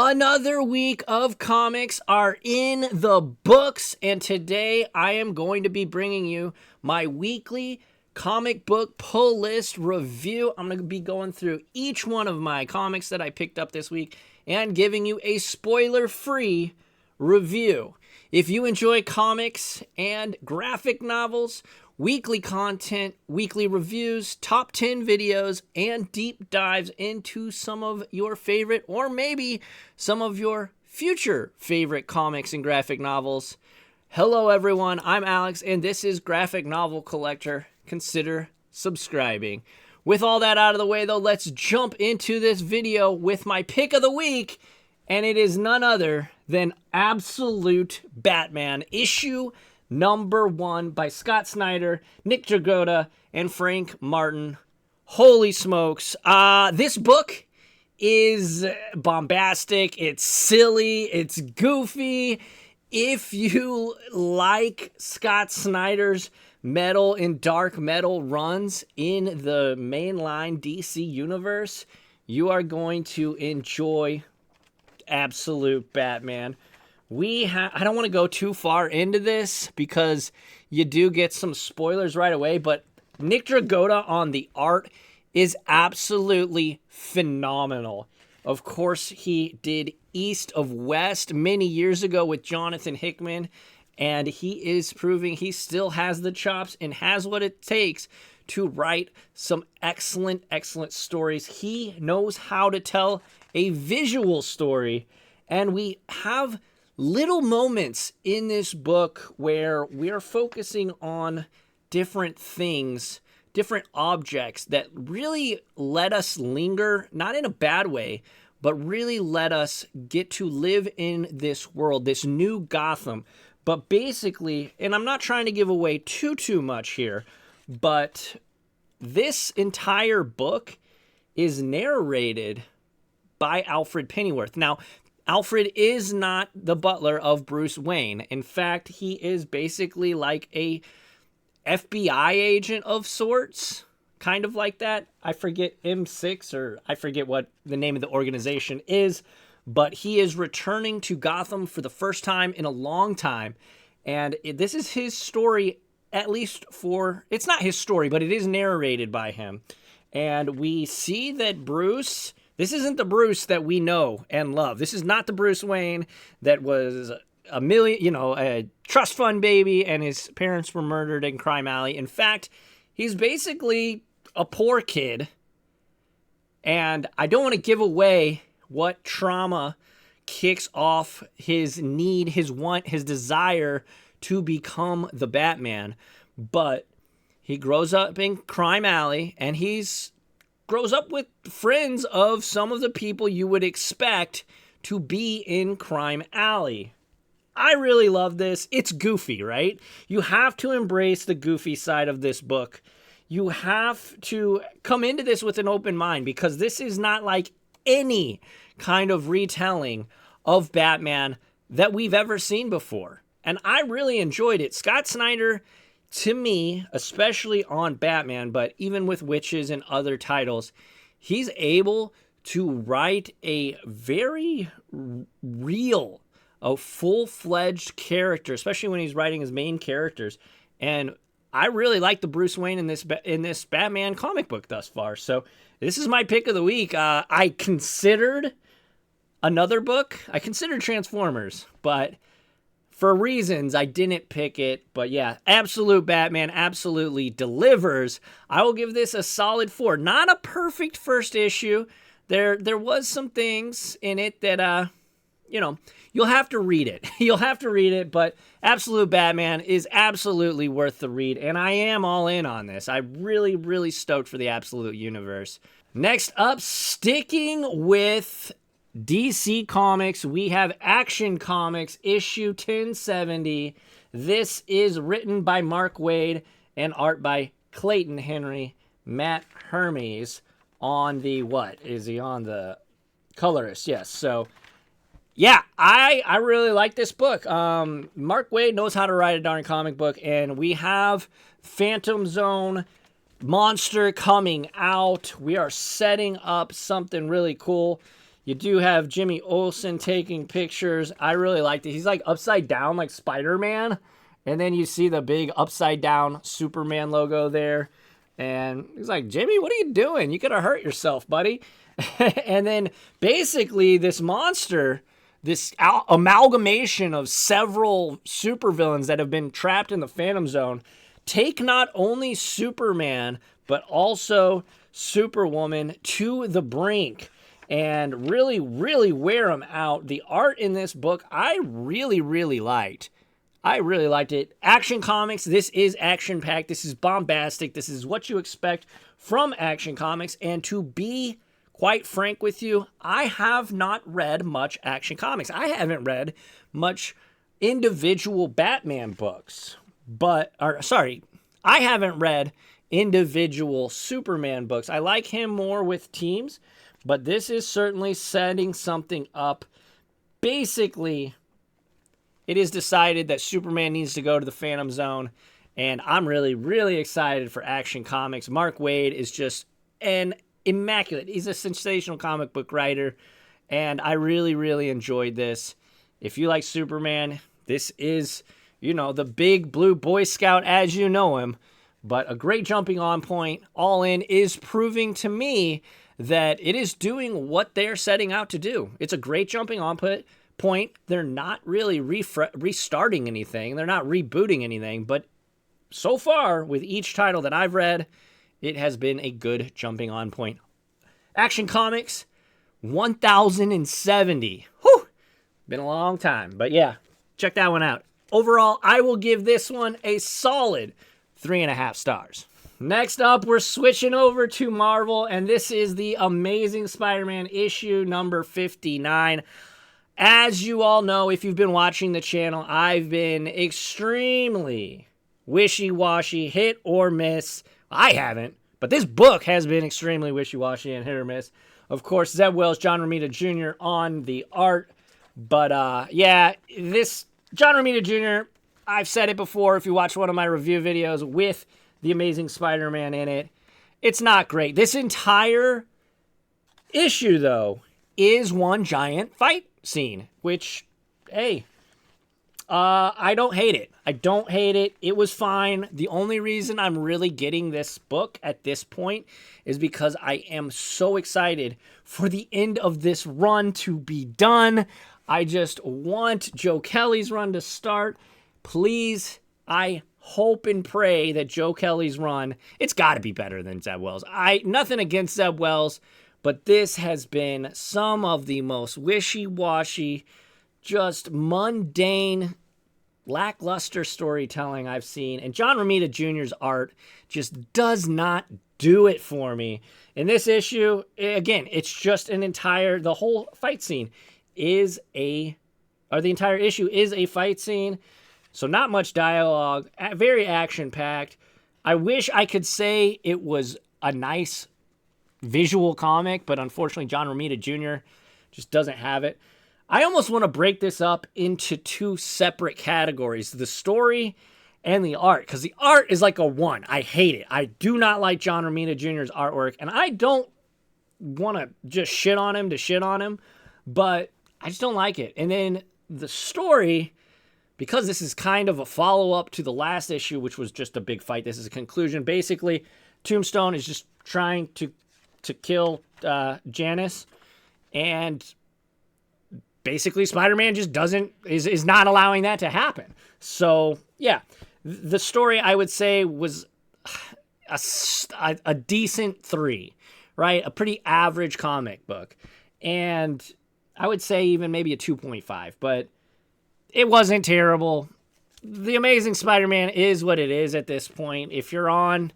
Another week of comics are in the books, and today I am going to be bringing you my weekly comic book pull list review. I'm going to be going through each one of my comics that I picked up this week and giving you a spoiler-free review. If you enjoy comics and graphic novels, weekly content, weekly reviews, top 10 videos, and deep dives into some of your favorite or maybe some of your future favorite comics and graphic novels. Hello everyone, I'm Alex and this is Graphic Novel Collector. Consider subscribing. With all that out of the way though, let's jump into this video with my pick of the week, and it is none other than Absolute Batman issue number 1 by Scott Snyder, Nick Dragotta, and Frank Martin. Holy smokes. This book is bombastic, it's silly, it's goofy. If you like Scott Snyder's metal and dark metal runs in the mainline DC universe, you are going to enjoy Absolute Batman. I don't want to go too far into this because you do get some spoilers right away, but Nick Dragotta on the art is absolutely phenomenal. Of course, he did East of West many years ago with Jonathan Hickman, and he is proving he still has the chops and has what it takes to write some excellent, excellent stories. He knows how to tell a visual story, and we have little moments in this book where we're focusing on different things, different objects that really let us linger, not in a bad way, but really let us get to live in this world, this new Gotham. But basically, and I'm not trying to give away too much here, but this entire book is narrated by Alfred Pennyworth. Now, Alfred is not the butler of Bruce Wayne. In fact, he is basically like a FBI agent of sorts, kind of like that. I forget M6, or I forget what the name of the organization is, but he is returning to Gotham for the first time in a long time. And this is his story, at least it's not his story, but it is narrated by him. And we see that Bruce, this isn't the Bruce that we know and love. This is not the Bruce Wayne that was a trust fund baby and his parents were murdered in Crime Alley. In fact, he's basically a poor kid. And I don't want to give away what trauma kicks off his need, his want, his desire to become the Batman. But he grows up in Crime Alley, and grows up with friends of some of the people you would expect to be in Crime Alley. I really love this. It's goofy, right? You have to embrace the goofy side of this book. You have to come into this with an open mind, because this is not like any kind of retelling of Batman that we've ever seen before. And I really enjoyed it. Scott Snyder, to me, especially on Batman, but even with Witches and other titles, he's able to write a very real, a full-fledged character, especially when he's writing his main characters. And I really like the Bruce Wayne in this Batman comic book thus far. So this is my pick of the week. I considered another book. I considered Transformers, but for reasons, I didn't pick it. But yeah, Absolute Batman absolutely delivers. I will give this a solid 4. Not a perfect first issue. There was some things in it that, you'll have to read it. You'll have to read it, but Absolute Batman is absolutely worth the read, and I am all in on this. I'm really, really stoked for the Absolute universe. Next up, sticking with DC Comics, we have Action Comics issue 1070. This is written by Mark Waid and art by Clayton Henry. Matt Hermes on the Is he on the colorist? Yes. So yeah, I really like this book. Mark Waid knows how to write a darn comic book, and we have Phantom Zone monster coming out. We are setting up something really cool. You do have Jimmy Olsen taking pictures. I really liked it. He's like upside down like Spider-Man. And then you see the big upside down Superman logo there. And he's like, Jimmy, what are you doing? You could have hurt yourself, buddy. And then basically this monster, this amalgamation of several supervillains that have been trapped in the Phantom Zone, take not only Superman, but also Superwoman to the brink and really, really wear them out. The art in this book, I really, really liked. I really liked it. Action Comics, this is action-packed. This is bombastic. This is what you expect from Action Comics. And to be quite frank with you, I have not read much Action Comics. I haven't read much individual Batman books. I haven't read individual Superman books. I like him more with teams, but this is certainly setting something up. Basically, it is decided that Superman needs to go to the Phantom Zone, and I'm really, really excited for Action Comics. Mark Waid is just an immaculate. He's a sensational comic book writer, and I really, really enjoyed this. If you like Superman, this is, the big blue Boy Scout as you know him, but a great jumping on point. All In is proving to me that it is doing what they're setting out to do. It's a great jumping on point. They're not really restarting anything. They're not rebooting anything, but so far with each title that I've read, it has been a good jumping on point. Action Comics 1070. Whew! Been a long time, but yeah, check that one out. Overall, I will give this one a solid 3.5 stars. Next up, we're switching over to Marvel, and this is the Amazing Spider-Man issue number 59. As you all know, if you've been watching the channel, I've been extremely wishy-washy, hit or miss. I haven't, but this book has been extremely wishy-washy and hit or miss. Of course, Zeb Wells, John Romita Jr. on the art. But yeah, this John Romita Jr., I've said it before if you watch one of my review videos with the Amazing Spider-Man in it, it's not great. This entire issue, though, is one giant fight scene, which, hey, I don't hate it. I don't hate it. It was fine. The only reason I'm really getting this book at this point is because I am so excited for the end of this run to be done. I just want Joe Kelly's run to start. Please, I hope and pray that Joe Kelly's run, it's got to be better than Zeb Wells. Nothing against Zeb Wells, but this has been some of the most wishy-washy, just mundane, lackluster storytelling I've seen. And John Romita Jr.'s art just does not do it for me. In this issue, again, it's just the whole fight scene is the entire issue is a fight scene. So not much dialogue, very action-packed. I wish I could say it was a nice visual comic, but unfortunately John Romita Jr. just doesn't have it. I almost want to break this up into two separate categories, the story and the art, because the art is like a 1. I hate it. I do not like John Romita Jr.'s artwork, and I don't want to just shit on him, but I just don't like it. And then the story, because this is kind of a follow-up to the last issue, which was just a big fight. This is a conclusion. Basically, Tombstone is just trying to kill Janice, and basically Spider-Man just is not allowing that to happen. So, yeah, the story, I would say, was a decent 3, right? A pretty average comic book. And I would say even maybe a 2.5, but it wasn't terrible. The Amazing Spider-Man is what it is at this point. If you're on,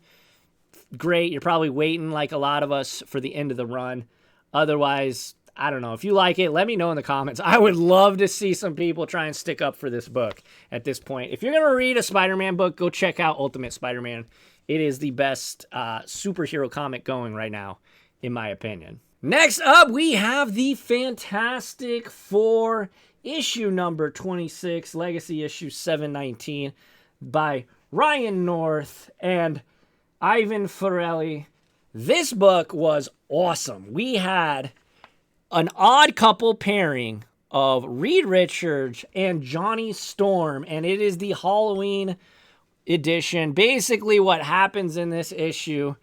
great. You're probably waiting, like a lot of us, for the end of the run. Otherwise, I don't know. If you like it, let me know in the comments. I would love to see some people try and stick up for this book at this point. If you're going to read a Spider-Man book, go check out Ultimate Spider-Man. It is the best superhero comic going right now, in my opinion. Next up, we have the Fantastic Four issue number 26, Legacy issue 719 by Ryan North and Ivan Ferrelli. This book was awesome. We had an odd couple pairing of Reed Richards and Johnny Storm, and it is the Halloween edition. Basically, what happens in this issue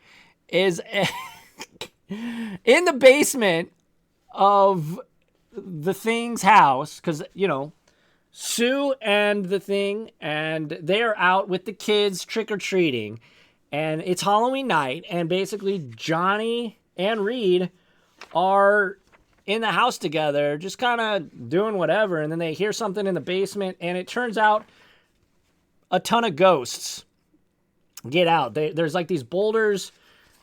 is in the basement of the Thing's house, because, you know, Sue and the Thing, and they're out with the kids trick-or-treating, and it's Halloween night, and basically Johnny and Reed are in the house together, just kind of doing whatever, and then they hear something in the basement, and it turns out a ton of ghosts get out. There's like these boulders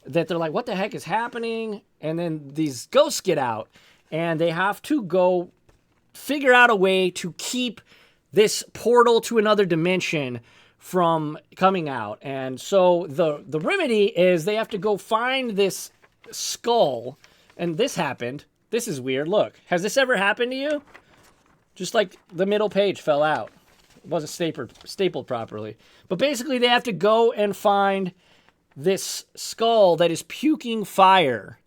that they're like, what the heck is happening? And then these ghosts get out, and they have to go figure out a way to keep this portal to another dimension from coming out. And so the remedy is they have to go find this skull. And this happened. This is weird. Look, has this ever happened to you? Just like the middle page fell out. It wasn't stapled properly. But basically they have to go and find this skull that is puking fire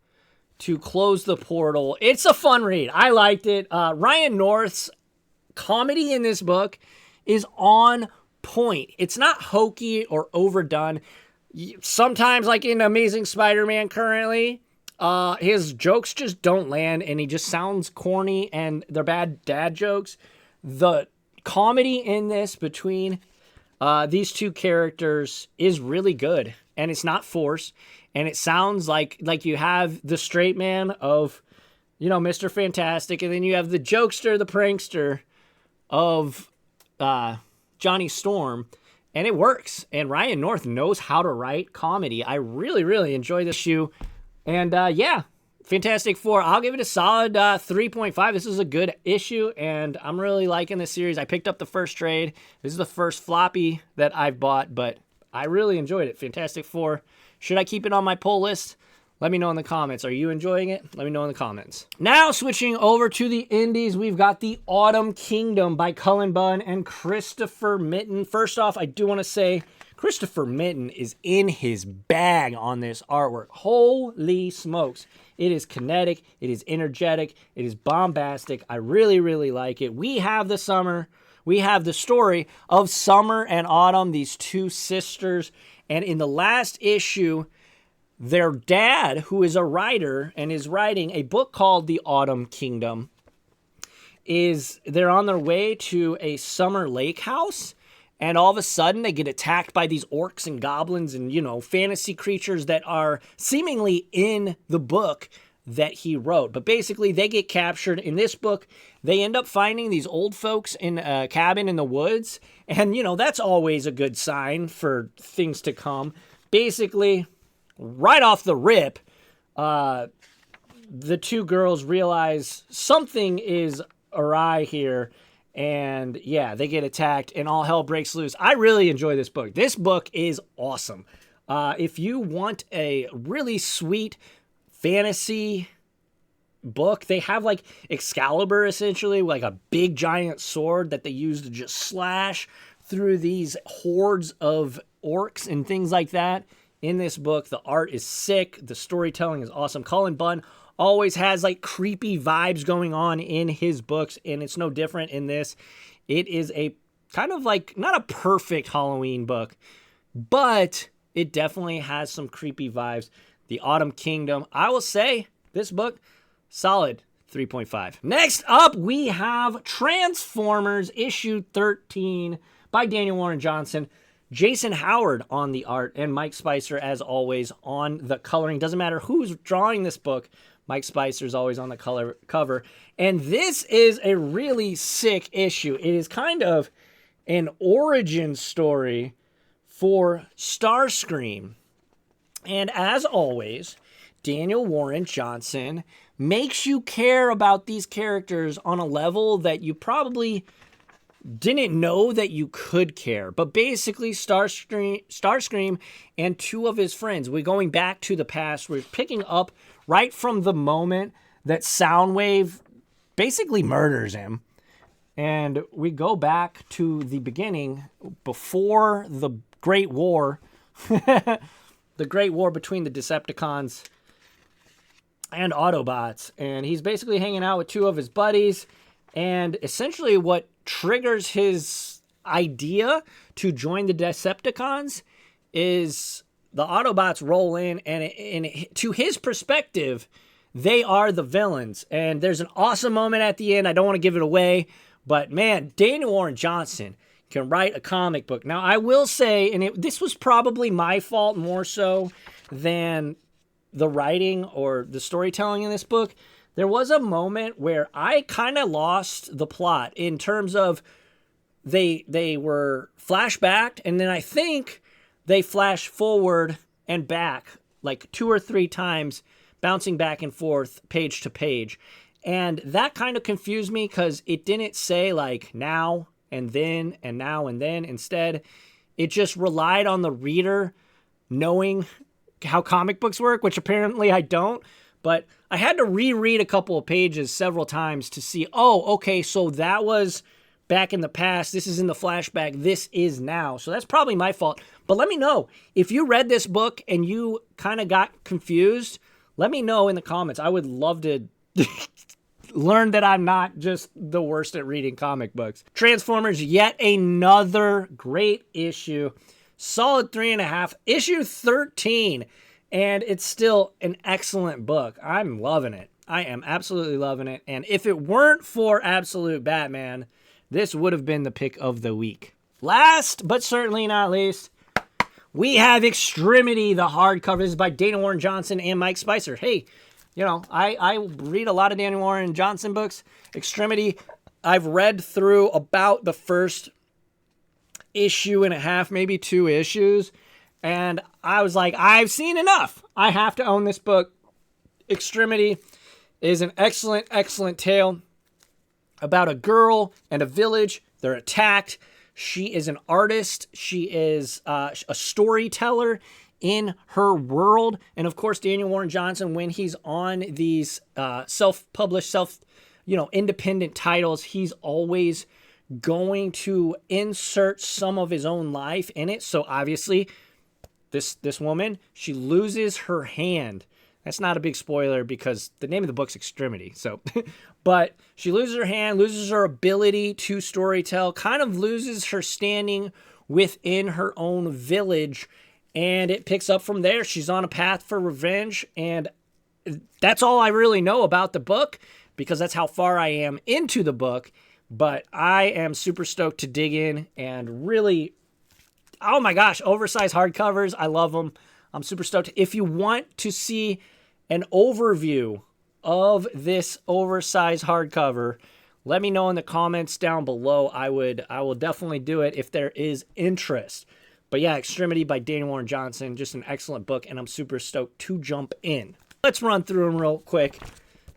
to close the portal. It's a fun read. I liked it. Ryan North's comedy in this book is on point. It's not hokey or overdone. Sometimes, like in Amazing Spider-Man currently, his jokes just don't land, and he just sounds corny, and they're bad dad jokes. The comedy in this between these two characters is really good, and it's not forced, and it sounds like you have the straight man of, you know, Mr. Fantastic, and then you have the jokester, the prankster of Johnny Storm, and it works. And Ryan North knows how to write comedy. I really, really enjoy this issue. And yeah, Fantastic Four, I'll give it a solid 3.5. This is a good issue, and I'm really liking this series. I picked up the first trade. This is the first floppy that I've bought, but I really enjoyed it. Fantastic Four. Should I keep it on my pull list? Let me know in the comments. Are you enjoying it? Let me know in the comments. Now, switching over to the indies, we've got The Autumn Kingdom by Cullen Bunn and Christopher Mitten. First off, I do want to say Christopher Mitten is in his bag on this artwork. Holy smokes. It is kinetic. It is energetic. It is bombastic. I really, really like it. We have the summer. We have the story of Summer and Autumn, these two sisters. And in the last issue, their dad, who is a writer and is writing a book called The Autumn Kingdom, they're on their way to a summer lake house, and all of a sudden they get attacked by these orcs and goblins and, you know, fantasy creatures that are seemingly in the book that he wrote. But basically they get captured. In this book, they end up finding these old folks in a cabin in the woods, and, you know, that's always a good sign for things to come. Basically, right off the rip, the two girls realize something is awry here, and yeah, they get attacked, and all hell breaks loose. I really enjoy this book. This book is awesome. If you want a really sweet fantasy book, they have like Excalibur, essentially, like a big giant sword that they use to just slash through these hordes of orcs and things like that. In this book, the art is sick. The storytelling is awesome. Cullen Bunn always has like creepy vibes going on in his books, and it's no different in this. It is a kind of like, not a perfect Halloween book, but it definitely has some creepy vibes. The Autumn Kingdom, I will say, this book, solid 3.5. Next up, we have Transformers issue 13 by Daniel Warren Johnson. Jason Howard on the art, and Mike Spicer, as always, on the coloring. Doesn't matter who's drawing this book, Mike Spicer is always on the cover. And this is a really sick issue. It is kind of an origin story for Starscream. And as always, Daniel Warren Johnson makes you care about these characters on a level that you probably didn't know that you could care. But basically, Starscream and two of his friends, we're going back to the past. We're picking up right from the moment that Soundwave basically murders him. And we go back to the beginning, before the Great War. The Great War between the Decepticons and Autobots. And he's basically hanging out with two of his buddies. And essentially what triggers his idea to join the Decepticons is the Autobots roll in, and to his perspective, they are the villains. And there's an awesome moment at the end. I don't want to give it away, but man, Daniel Warren Johnson can write a comic book. Now, I will say, and this was probably my fault more so than the writing or the storytelling in this book. There was a moment where I kind of lost the plot in terms of they were flashbacked, and then I think they flash forward and back like 2 or 3 times, bouncing back and forth page to page. And that kind of confused me because it didn't say like now and then and now and then. Instead, it just relied on the reader knowing how comic books work, which apparently I don't. But I had to reread a couple of pages several times to see, oh, okay, so that was back in the past. This is in the flashback. This is now. So that's probably my fault. But let me know if you read this book and you kind of got confused. Let me know in the comments. I would love to learn that I'm not just the worst at reading comic books. Transformers, yet another great issue. Solid 3.5. Issue 13. And it's still an excellent book. I'm loving it. I am absolutely loving it. And if it weren't for Absolute Batman, this would have been the pick of the week. Last, but certainly not least, we have Extremity, the hardcover. This is by Daniel Warren Johnson and Mike Spicer. Hey, you know, I read a lot of Daniel Warren Johnson books. Extremity, I've read through about the first issue and a half, maybe 2 issues. And I was like, I've seen enough. I have to own this book. Extremity is an excellent, excellent tale about a girl and a village. They're attacked. She is an artist. She is a storyteller in her world. And of course, Daniel Warren Johnson, when he's on these self-published, independent titles, he's always going to insert some of his own life in it. So obviously, this woman, she loses her hand. That's not a big spoiler because the name of the book's Extremity. So, but she loses her hand, loses her ability to storytell, kind of loses her standing within her own village, and it picks up from there. She's on a path for revenge, and that's all I really know about the book because that's how far I am into the book. But I am super stoked to dig in and really, oh my gosh, oversized hardcovers. I love them. I'm super stoked. If you want to see an overview of this oversized hardcover, let me know in the comments down below. I will definitely do it if there is interest. But yeah, Extremity by Daniel Warren Johnson, just an excellent book, and I'm super stoked to jump in. Let's run through them real quick.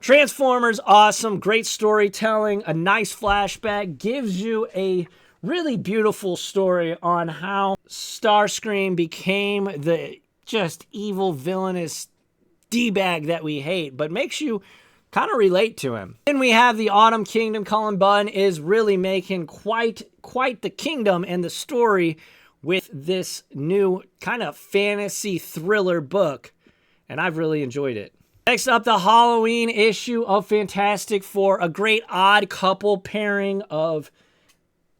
Transformers, awesome, great storytelling, a nice flashback, gives you a really beautiful story on how Starscream became the just evil, villainous D-bag that we hate, but makes you kind of relate to him. Then we have the Autumn Kingdom. Cullen Bunn is really making quite the kingdom and the story with this new kind of fantasy thriller book, and I've really enjoyed it. Next up, the Halloween issue of Fantastic Four, a great odd couple pairing of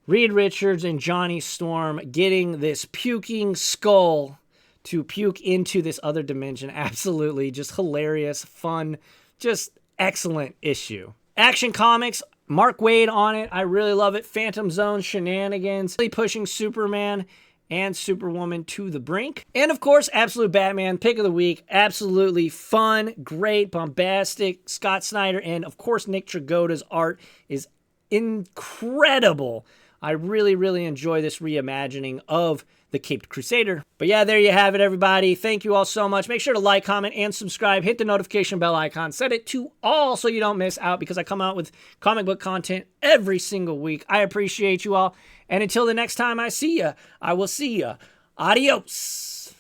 Reed Richards and Johnny Storm getting this puking skull to puke into this other dimension. Absolutely just hilarious, fun, just excellent issue. Action Comics, Mark Waid on it. I really love it. Phantom Zone shenanigans, really pushing Superman and Superwoman to the brink. And of course, Absolute Batman, pick of the week. Absolutely fun, great, bombastic. Scott Snyder and of course Nick Tragotta's art is incredible. I really, really enjoy this reimagining of the Caped Crusader. But yeah, there you have it, everybody. Thank you all so much. Make sure to like, comment, and subscribe. Hit the notification bell icon. Set it to all so you don't miss out because I come out with comic book content every single week. I appreciate you all. And until the next time I see ya, I will see ya. Adios.